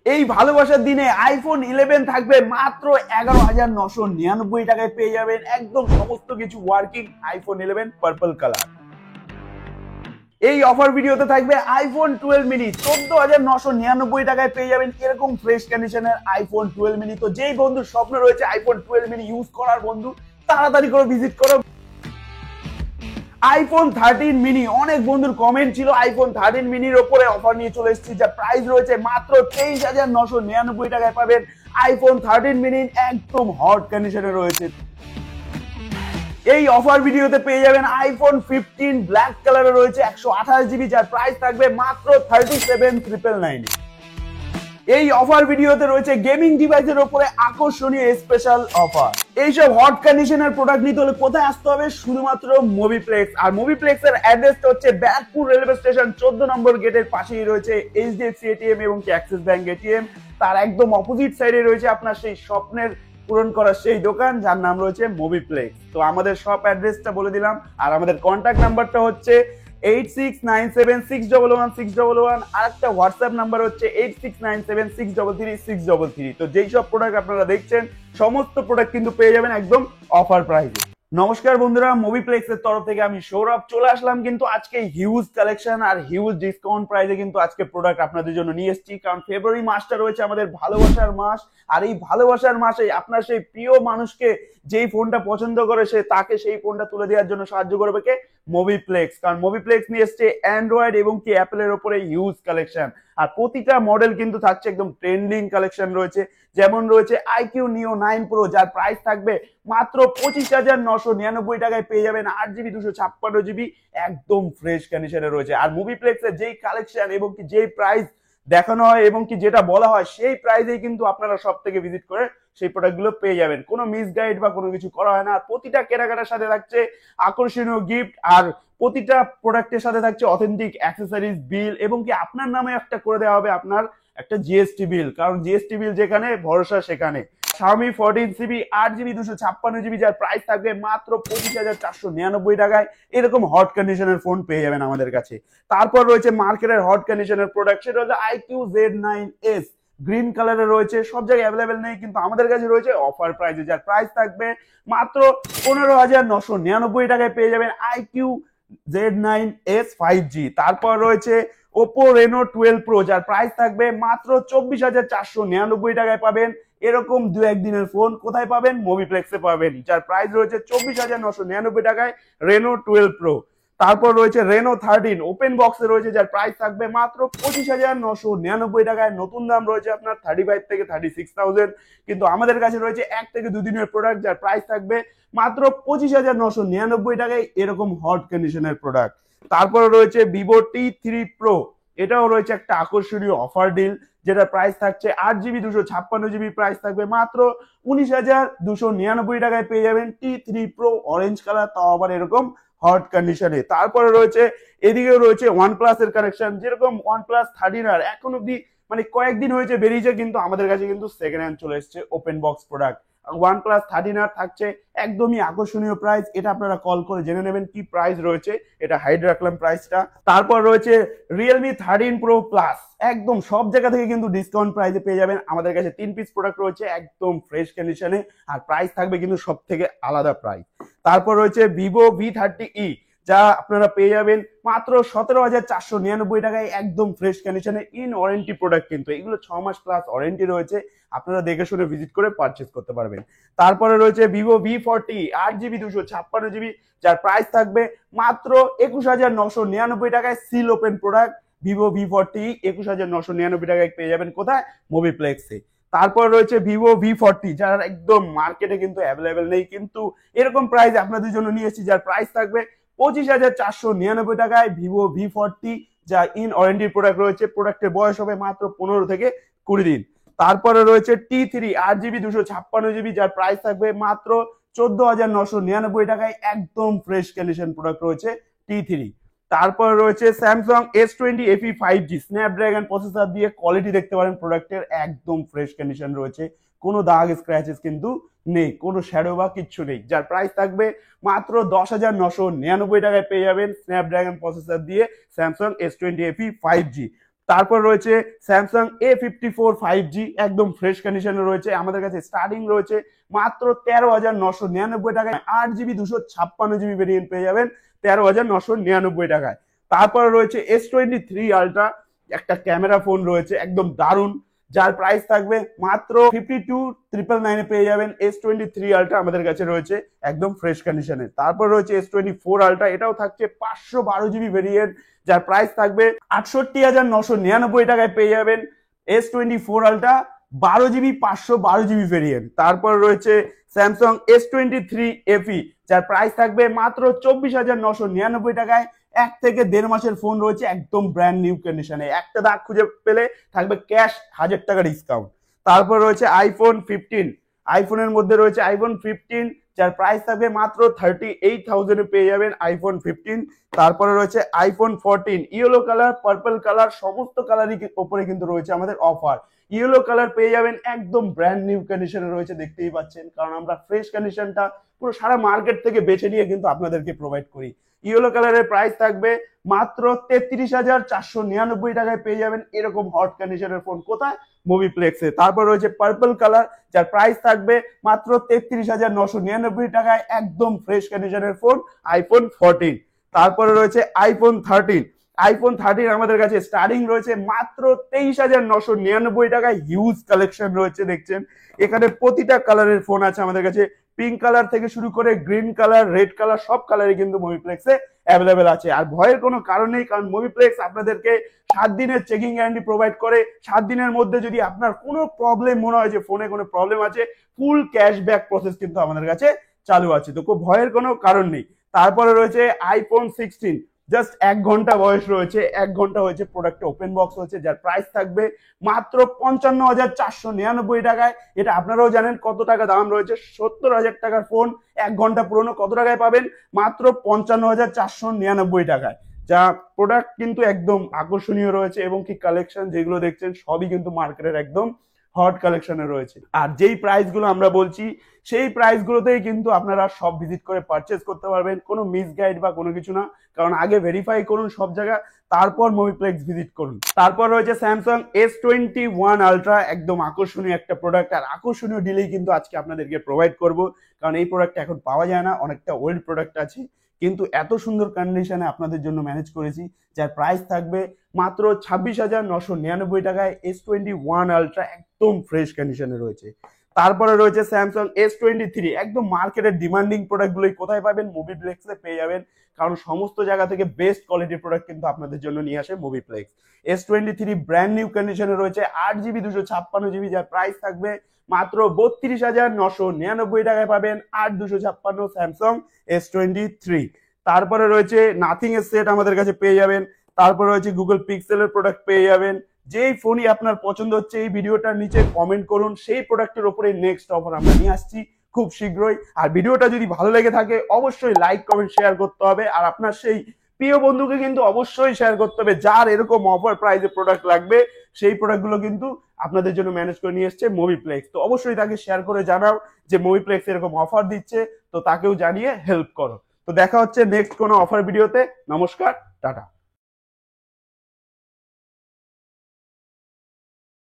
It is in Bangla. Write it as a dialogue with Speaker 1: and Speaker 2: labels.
Speaker 1: এই ভালোবাসার দিনে আইফোন 11 থাকবে মাত্র 11,999 টাকায় পেয়ে যাবেন একদম সমস্ত কিছু ওয়ার্কিং আইফোন 11 পার্পল কালার। এই অফার ভিডিওতে থাকবে আইফোন 12 মিনি 14,999 টাকায় পেয়ে যাবেন এরকম ফ্রেশ কন্ডিশনের আইফোন 12 মিনি। তো যেই বন্ধুর স্বপ্ন রয়েছে আইফোন 12 মিনি ইউজ করার, বন্ধু তাড়াতাড়ি করে ভিজিট করো। আইফোন 13 মিনি, অনেক বন্ধুর কমেন্ট ছিল আইফোন 13 মিনির ওপরে অফার নিয়ে চলে এসেছি, যা প্রাইস রয়েছে মাত্র 23,999 টাকায় পাবেন আইফোন 13 মিনি একদম হট কন্ডিশনে রয়েছে। এই অফার ভিডিওতে পেয়ে যাবেন আইফোন 15 ব্ল্যাক কালারে রয়েছে 128 জিবি, যার প্রাইস থাকবে মাত্র 37,999। এই অফার ভিডিওতে রয়েছে গেমিং ডিভাইসের উপরে আকর্ষণীয় স্পেশাল অফার। এইসব হট কন্ডিশনের প্রোডাক্ট নিতে হলে কোথায় আসতে হবে? শুধুমাত্র মুভিপ্লেক্স। আর মুভিপ্লেক্স এর অ্যাড্রেসটা হচ্ছে ব্যারাকপুর রেলওয়ে স্টেশন 14 নম্বর গেটের পাশেই রয়েছে এইচডিএফসি এটিএম এবং অ্যাক্সিস ব্যাংক এটিএম। তার একদম অপোজিট সাইডে রয়েছে আপনার সেই স্বপ্নের পূরণ করার সেই দোকান যার নাম রয়েছে মুভিপ্লেক্স। তো আমাদের শপ অ্যাড্রেসটা বলে দিলাম, আর আমাদের কন্ট্যাক্ট নাম্বারটা হচ্ছে 8697611611, আর একটা হোয়াটসঅ্যাপ নাম্বার হচ্ছে 8697633633। তো যেই সব প্রোডাক্ট আপনারা দেখছেন সমস্ত প্রোডাক্ট কিন্তু পেয়ে যাবেন একদম অফার প্রাইসে। নমস্কার বন্ধুরা, মুভিপ্লেক্স এর তরফ থেকে আমি সৌরভ চলে আসলাম কিন্তু আজকে হিউজ কালেকশন আর হিউজ ডিসকাউন্ট প্রাইসে কিন্তু আজকে প্রোডাক্ট আপনাদের জন্য নিয়ে এসেছি। কারণ ফেব্রুয়ারি মাসটা রয়েছে আমাদের ভালোবাসার মাস, আর এই ভালোবাসার মাসে আপনার সেই প্রিয় মানুষকে যেই ফোনটা পছন্দ করে সে তাকে সেই ফোনটা তুলে দেওয়ার জন্য সাহায্য করবে কে? মুভিপ্লেক্স। কারণ মুভিপ্লেক্স নিয়ে এসছে অ্যান্ড্রয়েড এবং কি অ্যাপেলের উপরে হিউজ কালেকশন, আর প্রতিটা মডেল কিন্তু থাকছে একদম ট্রেন্ডিং কালেকশন রয়েছে। যেমন রয়েছে আইকিউ নিও 9 প্রো, যার প্রাইস থাকবে মাত্র 25,999 টাকায় পেয়ে যাবেন 8 জিবি 256 জিবি একদম ফ্রেশ কন্ডিশনে রয়েছে। আর মুভিপ্লেক্সের যেই কালেকশন এবং কি যেই প্রাইস দেখানো হয় এবং কি যেটা বলা হয় সেই প্রাইসেই কিন্তু আপনারা সব থেকে ভিজিট করে সেই প্রোডাক্টগুলো পেয়ে যাবেন। কোনো মিসগাইড বা কোনো কিছু করা হয় না। আর প্রতিটা কেনাকাটার সাথে থাকছে আকর্ষণীয় গিফট, আর প্রতিটা প্রোডাক্টের সাথে থাকছে অথেন্টিক অ্যাক্সেসরিজ বিল এবং কি আপনার নামে একটা করে দেওয়া হবে আপনার একটা জিএসটি বিল। কারণ জিএসটি বিল যেখানে ভরসা সেখানে। Xiaomi 14CB 8 জিবি 256 জিবি, যার প্রাইস থাকবে মাত্র 25,499 টাকায় এরকম হট কন্ডিশনের ফোন পেয়ে যাবেন আমাদের কাছে। তারপর রয়েছে মার্কেটের হট কন্ডিশনের প্রোডাক্ট, সেটা হচ্ছে iQOO Z9s গ্রিন কালারে রয়েছে, সব জায়গায় অ্যাভেলেবেল নেই কিন্তু আমাদের কাছে রয়েছে অফার প্রাইসে, যার প্রাইস থাকবে মাত্র 15,999 টাকায় পেয়ে যাবেন iQOO Z9s 5G। তারপর রয়েছে Oppo Reno 12 Pro, যার প্রাইস থাকবে মাত্র 24,499 টাকায় পাবেন এরকম দু একদিনের ফোন। কোথায় পাবেন? মুভিপ্লেক্সে পাবেন, যার প্রাইস রয়েছে 24,999 টাকায় Reno 12 Pro। তারপর রয়েছে Reno 13 ওপেন বক্সে রয়েছে, যার প্রাইস থাকবে মাত্র 25,999 টাকায়। নতুন দাম রয়েছে আপনার 35 থেকে 36,000, কিন্তু আমাদের কাছে রয়েছে 1 থেকে 2 দিনের প্রোডাক্ট, যার প্রাইস থাকবে মাত্র 25,999 টাকায় এরকম হট কন্ডিশনের প্রোডাক্ট। তারপরে রয়েছে Vivo T3 Pro, এটাও রয়েছে একটা আকর্ষণীয় অফার ডিল, যেটা প্রাইস থাকছে 8 জিবি 256 জিবি, প্রাইস থাকবে মাত্র 19,299 টাকায় পেয়ে যাবেন T3 Pro অরেঞ্জ কালার, তাও আবার এরকম হট কন্ডিশনে। তারপরে রয়েছে এদিকেও রয়েছে OnePlus এর কালেকশন, যেরকম OnePlus 13R এখন অব্দি মানে কয়েকদিন হয়েছে বেরিয়েছে, কিন্তু আমাদের কাছে কিন্তু সেকেন্ড হ্যান্ড চলে এসছে open box product. OnePlus 13R থাকছে একদমই আকর্ষণীয় প্রাইস, এটা আপনারা কল করে জেনে নেবেন কি প্রাইস রয়েছে, এটা হাইড রাখলাম প্রাইসটা। তারপর রয়েছে Realme 13 Pro Plus, একদম সব জায়গা থেকে কিন্তু ডিসকাউন্ট প্রাইসে পেয়ে যাবেন। আমাদের কাছে 3 পিস প্রোডাক্ট রয়েছে একদম ফ্রেশ কন্ডিশনে, আর প্রাইস থাকবে কিন্তু সব থেকে আলাদা প্রাইস। তারপর রয়েছে Vivo V30e, যা আপনারা পেয়ে যাবেন মাত্র 17,499 টাকায় একদম ফ্রেশ কন্ডিশনে ইন ওয়ারেন্টি প্রোডাক্ট, কিন্তু এগুলো 6 মাস প্লাস ওয়ারেন্টি রয়েছে, আপনারা দেখে শুনে ভিজিট করে পারচেজ করতে পারবেন। তারপরে রয়েছে Vivo V40 8 জিবি 256 জিবি, যার প্রাইস থাকবে মাত্র 21,999 টাকায় seal open product. Vivo V40 21,999 টাকায় পেয়ে যাবেন কোথায়? মুভিপ্লেক্সে। তারপর রয়েছে Vivo V40, যার একদম মার্কেটে কিন্তু অ্যাভেলেবেল নেই, কিন্তু এরকম প্রাইস আপনাদের জন্য নিয়ে এসেছি, যার প্রাইস থাকবে 25,499 টাকায় Vivo V40, যা ইন ওয়ারেন্টি প্রোডাক্ট রয়েছে। প্রোডাক্টের বয়স হবে মাত্র 15 থেকে 20 দিন। তারপরে রয়েছে T3 8 জিবি 256 জিবি, যার প্রাইস থাকবে মাত্র 14,999 টাকায় একদম ফ্রেশ কন্ডিশন প্রোডাক্ট রয়েছে T3। তারপর রয়েছে Samsung S20 FE 5G Snapdragon processor দিয়ে, কোয়ালিটি দেখতে পারেন প্রোডাক্টের একদম ফ্রেশ কন্ডিশন রয়েছে, কোনো দাগ স্ক্র্যাচেস কিন্তু নেই, কোনো শ্যাডো বা কিচ্ছু নেই, যার প্রাইস থাকবে মাত্র 10,999 টাকায় পেয়ে যাবেন স্ন্যাপড্রাগন প্রসেসর দিয়ে স্যামসাং S20 FE 5G। তারপর রয়েছে স্যামসাং A54 5G, একদম ফ্রেশ কন্ডিশনে রয়েছে। আমাদের কাছে স্টার্টিং রয়েছে মাত্র 13,999 টাকায়। 8GB 256GB ভেরিয়েন্ট পেয়ে যাবেন 13,999 টাকায়। তারপরে রয়েছে S23 আলট্রা, একটা ক্যামেরা ফোন রয়েছে একদম দারুণ, যার প্রাইস থাকবে মাত্র 52,999 পেয়ে যাবেন। S23 আলট্রা আমাদের কাছে রয়েছে একদম ফ্রেশ কন্ডিশনে। তারপর রয়েছে S24 আলট্রা, এটাও থাকছে 512GB ভেরিয়েন্ট, যার প্রাইস থাকবে 68,999 টাকায় পেয়ে যাবেন। S24 ultra 12GB 512GB variant. তারপর রয়েছে স্যামসাং S23 FE, যার প্রাইস থাকবে মাত্র 24,999 টাকায়। 1 থেকে 1.5 মাসের ফোন রয়েছে একদম ব্র্যান্ড নিউ কন্ডিশনে। একটা দাগ খুঁজে পেলে থাকবে ক্যাশ 1000 টাকা ডিসকাউন্ট। তারপর রয়েছে আইফোন 15, আইফোনের মধ্যে রয়েছে আইফোন 15, যার প্রাইস থাকবে মাত্র 38,000 এ পেয়ে যাবেন আইফোন 15। তারপরে রয়েছে iPhone 14, yellow colour, purple colour, সমস্ত কালারই ওপরে কিন্তু রয়েছে আমাদের অফার। ইয়েলো কালার পেয়ে যাবেন একদম ব্র্যান্ড নিউ কন্ডিশনে রয়েছে, দেখতেই পাচ্ছেন, কারণ আমরা ফ্রেশ কন্ডিশনটা পুরো সারা মার্কেট থেকে বেছে নিয়ে কিন্তু আপনাদেরকে প্রোভাইড করি। ইয়েলো কালারের প্রাইস থাকবে মাত্র 33,499 টাকায় পেয়ে যাবেন এরকম হট কন্ডিশনের ফোন। কোথায়? মুভিপ্লেক্সে। তারপর রয়েছে পার্পল কালার, যার প্রাইস থাকবে মাত্র 33,999 টাকায়, একদম ফ্রেশ কন্ডিশনের ফোন আইফোন 14। তারপরে রয়েছে আইফোন 13, আইফোন 13 আমাদের কাছে স্টার্টিং রয়েছে মাত্র 23,999 টাকায়। হিউজ কালেকশন রয়েছে, দেখছেন এখানে প্রতিটা কালারের ফোন আছে আমাদের কাছে। পিঙ্ক কালার থেকে শুরু করে গ্রিন কালার, রেড কালার, সব কালারই কিন্তু মুভিপ্লেক্সে অ্যাভেলেবেল আছে। আর ভয়ের কোনো কারণ নেই, কারণ মুভিপ্লেক্স আপনাদেরকে 7 দিনের চেকিং গ্যারান্টি প্রোভাইড করে। 7 দিনের মধ্যে যদি আপনার কোনো প্রবলেম মনে হয় যে ফোনে কোনো প্রবলেম আছে, ফুল ক্যাশব্যাক প্রসেস কিন্তু আমাদের কাছে চালু আছে, তো ভয়ের কোনো কারণ নেই। তারপরে রয়েছে আইফোন 16, জাস্ট 1 ঘন্টা বয়স রয়েছে, 1 ঘন্টা হয়েছে, প্রোডাক্টে ওপেন বক্স হয়েছে, যার প্রাইস থাকবে মাত্র 55,499 টাকায়। এটা আপনারাও জানেন কত টাকা দাম রয়েছে। 70,000 টাকার ফোন 1 ঘন্টা পুরনো কত টাকায় পাবেন? মাত্র 55,499 টাকায়। যা প্রোডাক্ট কিন্তু একদম আকর্ষণীয় রয়েছে, এবং কি কালেকশন যেগুলো দেখছেন সবই কিন্তু মার্কেটের একদম হট কালেকশনে রয়েছে। আর যেই প্রাইস গুলো আমরা বলছি সেই প্রাইস গুলোতেই কিন্তু আপনারা সব ভিজিট করে পারচেজ করতে পারবেন, কোনো মিসগাইড বা কোনো কিছু না। কারণ আগে ভেরিফাই করুন সব জায়গা, তারপর মুভিপ্লেক্স ভিজিট করুন। তারপর রয়েছে স্যামসাং S21 আলট্রা, একদম আকর্ষণীয় একটা প্রোডাক্ট, আর আকর্ষণীয় ডিলেই কিন্তু আজকে আপনাদেরকে প্রোভাইড করব, কারণ এই প্রোডাক্ট এখন পাওয়া যায় না, অনেকটা ওল্ড প্রোডাক্ট আছে, কিন্তু এত সুন্দর কন্ডিশনে আপনাদের জন্য ম্যানেজ করেছি, যার প্রাইস থাকবে মাত্র 26,999 টাকায়। S21 আলট্রা একদম ফ্রেশ কন্ডিশনে রয়েছে। তারপরে রয়েছে স্যামসাং S23, একদম মার্কেটের ডিমান্ডিং প্রোডাক্টগুলোই কোথায় পাবেন? মুভিপ্লেক্সে পেয়ে যাবেন, কারণ সমস্ত জায়গা থেকে বেস্ট কোয়ালিটির প্রোডাক্ট কিন্তু আপনাদের জন্য নিয়ে আসে মুভিপ্লেক্স। S23 ব্র্যান্ড নিউ কন্ডিশনে রয়েছে, 8GB 256GB, যার প্রাইস থাকবে মাত্র 32,999 টাকায় পাবেন 8/256 স্যামসাং S23। তারপরে রয়েছে নাথিং এর সেট আমাদের কাছে পেয়ে যাবেন। তারপরে রয়েছে গুগল পিক্সেলের প্রোডাক্ট পেয়ে যাবেন। যেই ফোনই আপনার পছন্দ হচ্ছে এই ভিডিওটার নিচে কমেন্ট করুন, সেই প্রোডাক্টের উপরে নেক্সট অফার আমরা নিয়ে আসছি খুব শীঘ্রই। আর ভিডিওটা যদি ভালো লেগে থাকে অবশ্যই লাইক কমেন্ট শেয়ার করতে হবে, আর আপনার সেই প্রিয় বন্ধুকে কিন্তু অবশ্যই শেয়ার করতে হবে যার এরকম অফার প্রাইসে প্রোডাক্ট লাগবে। সেই প্রোডাক্টগুলো কিন্তু আপনাদের জন্য ম্যানেজ করে নিয়ে এসছে মুভিপ্লেক্স। তো অবশ্যই তাকে শেয়ার করে জানাও যে মুভিপ্লেক্স এরকম অফার দিচ্ছে, তো তাকেও জানিয়ে হেল্প করো। তো দেখা হচ্ছে নেক্সট কোনো অফার ভিডিওতে। নমস্কার, টাটা।